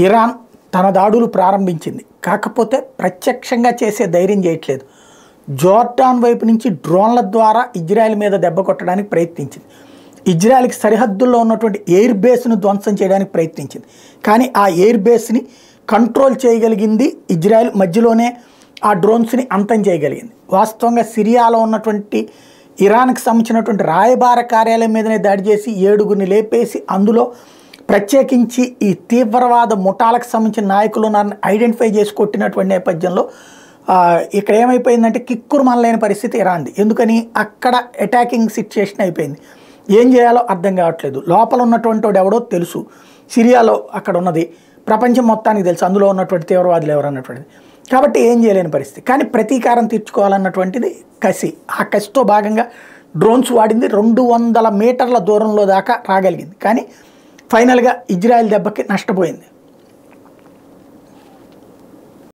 Iran తన దాడులు ప్రారంభించింది. కాకపోతే ప్రత్యక్షంగా చేసే ధైర్యం చేయట్లేదు. జోర్డాన్ వైపు నుంచి డ్రోన్ల ద్వారా ఇజ్రాయెల్ మీద దెబ్బ కొట్టడానికి ప్రయత్నించింది. ఇజ్రాయెల్కి సరిహద్దుల్లో ఉన్నటువంటి ఎయిర్ బేస్ను ధ్వంసం చేయడానికి ప్రయత్నించింది. కానీ ఆ ఎయిర్ బేస్ని కంట్రోల్ చేయగలిగింది ఇజ్రాయెల్. మధ్యలోనే ఆ డ్రోన్స్ని అంతం చేయగలిగింది. వాస్తవంగా సిరియాలో ఉన్నటువంటి ఇరాన్కి సంబంధించినటువంటి రాయబార కార్యాలయం మీదనే దాడి చేసి 7గురిని లేపేసి అందులో ప్రత్యేకించి ఈ తీవ్రవాద ముఠాలకు సంబంధించిన నాయకులు ఐడెంటిఫై చేసి కొట్టినటువంటి నేపథ్యంలో ఇక్కడ ఏమైపోయిందంటే కిక్కురు మనలేని పరిస్థితి ఇరాన్ది. ఎందుకని అక్కడ అటాకింగ్ సిచ్యుయేషన్ అయిపోయింది. ఏం చేయాలో అర్థం కావట్లేదు. లోపల ఉన్నటువంటి వాడు ఎవడో తెలుసు, సిరియాలో అక్కడ ఉన్నది ప్రపంచం మొత్తానికి తెలుసు అందులో ఉన్నటువంటి తీవ్రవాదులు ఎవరు అన్నటువంటిది. కాబట్టి ఏం చేయలేని పరిస్థితి. కానీ ప్రతీకారం తీర్చుకోవాలన్నటువంటిది కసి. ఆ కసితో భాగంగా డ్రోన్స్ వాడింది. 200 మీటర్ల దూరంలో దాకా రాగలిగింది. కానీ ఫైనల్గా ఇజ్రాయెల్ దెబ్బకి నష్టపోయింది.